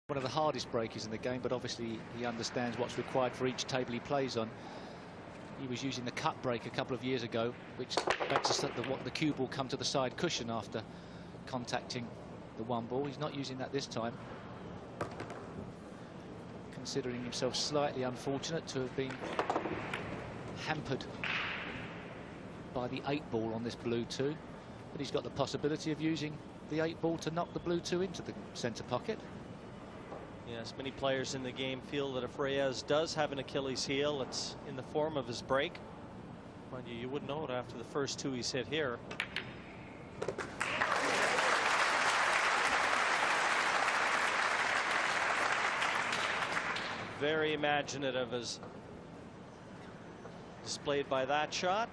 One of the hardest breakers in the game, but obviously he understands what's required for each table he plays on. He was using the cut break a couple of years ago, which makes the cue ball come to the side cushion after contacting the one ball. He's not using that this time, considering himself slightly unfortunate to have been hampered by the 8 ball on this blue 2, but he's got the possibility of using the 8 ball to knock the blue 2 into the centre pocket. Yes, many players in the game feel that if Reyes does have an Achilles heel, it's in the form of his break. Mind you, you wouldn't know it after the first 2 he's hit here. Very imaginative as displayed by that shot.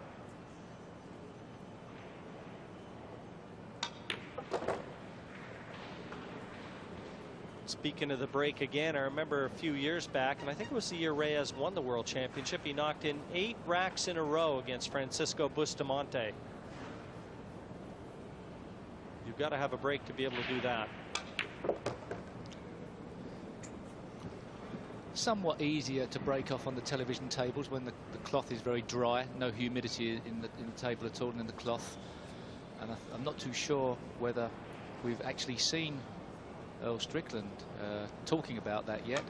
Speaking of the break again, I remember a few years back, and I think it was the year Reyes won the World Championship, he knocked in 8 racks in a row against Francisco Bustamante. You've got to have a break to be able to do that. Somewhat easier to break off on the television tables when the cloth is very dry, no humidity in the table at all and in the cloth. And I'm not too sure whether we've actually seen Earl Strickland talking about that yet,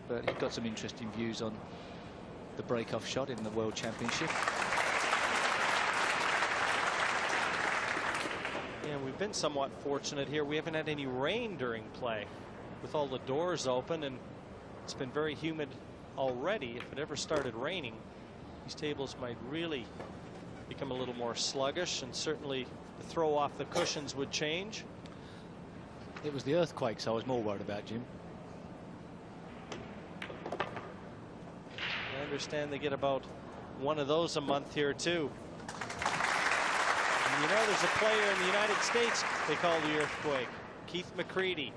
but he's got some interesting views on the break-off shot in the World Championship. Yeah, we've been somewhat fortunate here. We haven't had any rain during play with all the doors open, and it's been very humid already. If it ever started raining, these tables might really become a little more sluggish, and certainly the throw off the cushions would change. It was the earthquakes I was more worried about, Jim. I understand they get about 1 of those a month here too. And you know, there's a player in the United States they call the earthquake, Keith McCready.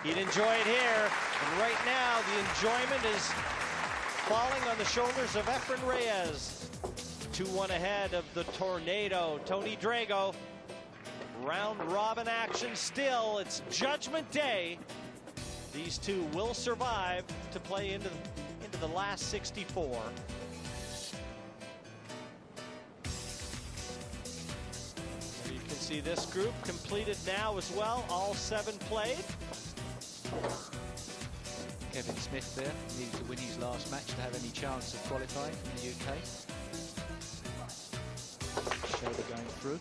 He'd enjoy it here, and right now the enjoyment is falling on the shoulders of Efren Reyes. 2-1 ahead of the tornado, Tony Drago. Round robin action still. It's Judgment Day. These two will survive to play into the last 64. You can see this group completed now as well. All 7 played. Kevin Smith there needs to win his last match to have any chance of qualifying from the UK. Shoulder going through.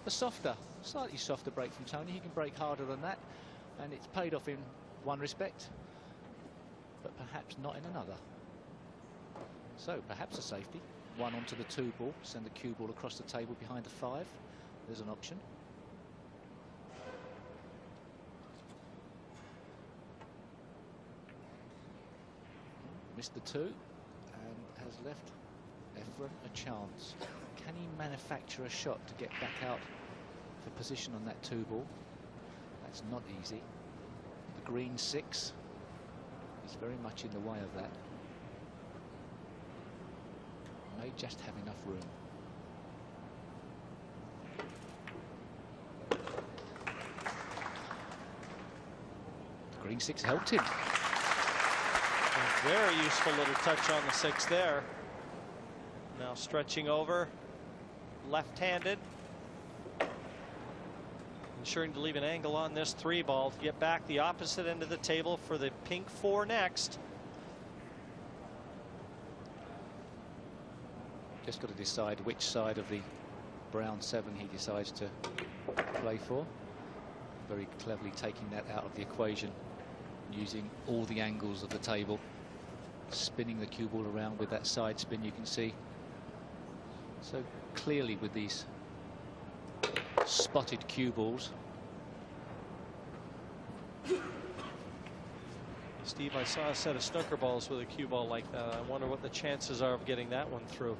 A slightly softer break from Tony. He can break harder than that, and it's paid off in one respect, but perhaps not in another. So perhaps a safety. 1 onto the 2 ball, send the cue ball across the table behind the 5. There's an option. Missed the 2 and has left Efren a chance. Can he manufacture a shot to get back out for position on that 2 ball? That's not easy. The green 6 is very much in the way of that. May just have enough room. The green 6 helped him. A very useful little touch on the 6 there. Now stretching over, left-handed. Ensuring to leave an angle on this 3 ball to get back the opposite end of the table for the pink 4 next. Just got to decide which side of the brown 7 he decides to play for. Very cleverly taking that out of the equation, using all the angles of the table, spinning the cue ball around with that side spin you can see. So clearly with these spotted cue balls. Steve, I saw a set of snooker balls with a cue ball like that. I wonder what the chances are of getting that one through.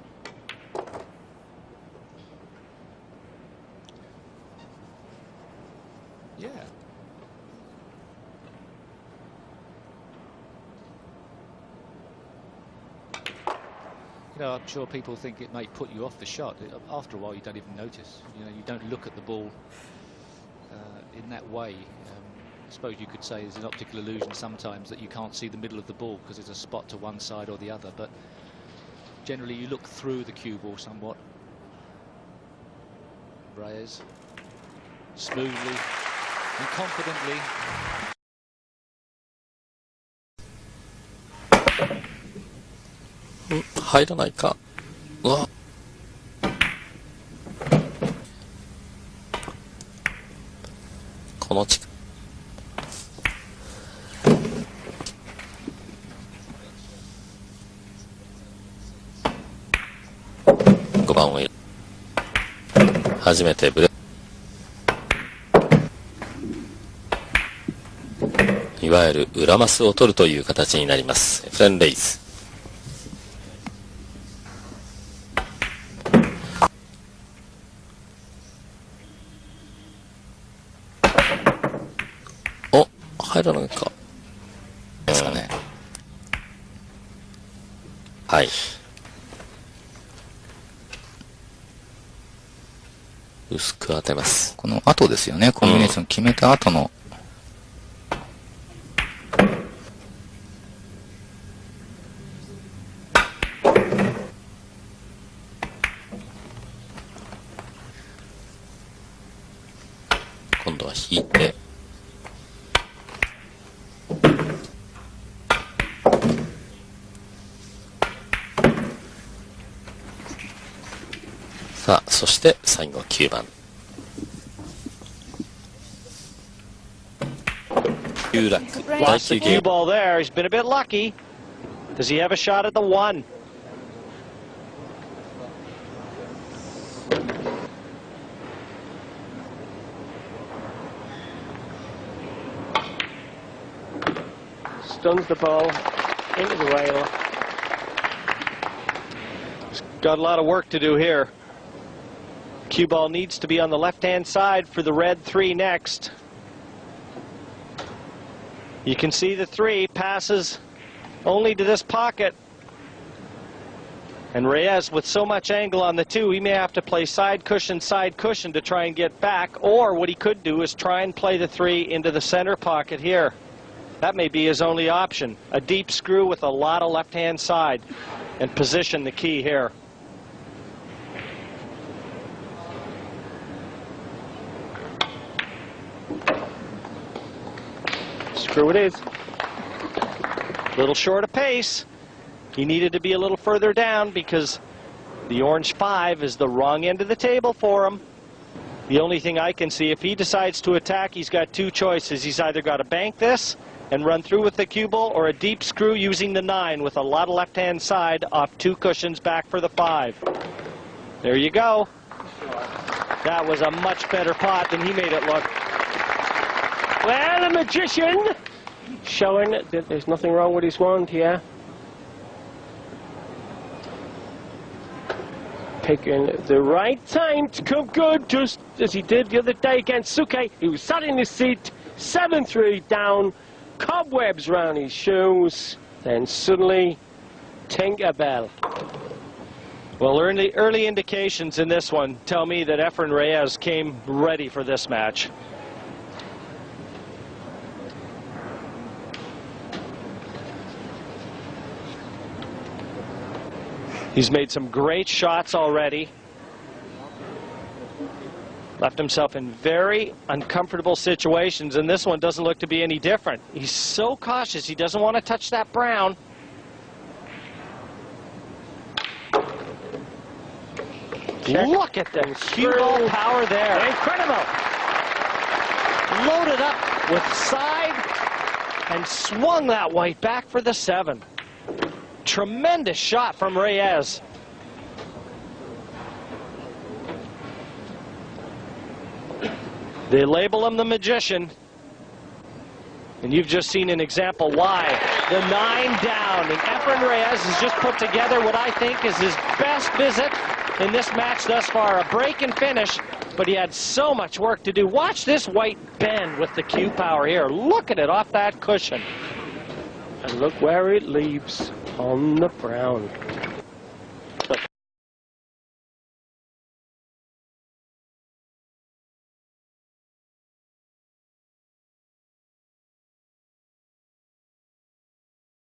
Yeah. You know, I'm sure people think it may put you off the shot. After a while, you don't even notice. You know, you don't look at the ball in that way. I suppose you could say there's an optical illusion sometimes that you can't see the middle of the ball because there's a spot to one side or the other, but generally you look through the cue ball somewhat. Reyes smoothly and confidently. Mm, 入らないか。うわ。この近く。5番を入れ。初めてブレ。いわゆる裏マスを取るという形になります。エフレン・レイズ。お、入らないか。ですかね。はい。薄く当てます。この後ですよね。コンビネーション決めた後の。今度は引いて。さあ、そして最後9番。Lost the cue ball there. He's been a bit lucky. Does he have a shot at the 1? Stuns the ball into the rail. He's got a lot of work to do here. Cue ball needs to be on the left-hand side for the red 3 next. You can see the 3 passes only to this pocket. And Reyes, with so much angle on the 2, he may have to play side cushion to try and get back. Or what he could do is try and play the 3 into the center pocket here. That may be his only option. A deep screw with a lot of left-hand side. And position the key here. Screw it is. Little short of pace. He needed to be a little further down because the orange 5 is the wrong end of the table for him. The only thing I can see, if he decides to attack, he's got 2 choices. He's either got to bank this and run through with the cue ball, or a deep screw using the 9 with a lot of left-hand side off 2 cushions back for the 5. There you go. That was a much better pot than he made it look. Well, the magician showing that there's nothing wrong with his wand here. Picking the right time to come good, just as he did the other day against Suke. He was sat in his seat, 7-3 down, cobwebs round his shoes, then suddenly Tinkerbell. Well, early indications in this one tell me that Efren Reyes came ready for this match. He's made some great shots already. Left himself in very uncomfortable situations, and this one doesn't look to be any different. He's so cautious. He doesn't want to touch that brown. Look at the cue ball power there. Incredible. Loaded up with side and swung that white back for the 7. Tremendous shot from Reyes. They label him the magician. And you've just seen an example why. The 9 down. And Efren Reyes has just put together what I think is his best visit in this match thus far. A break and finish, but he had so much work to do. Watch this white bend with the cue power here. Look at it off that cushion. And look where it leaves on the brown.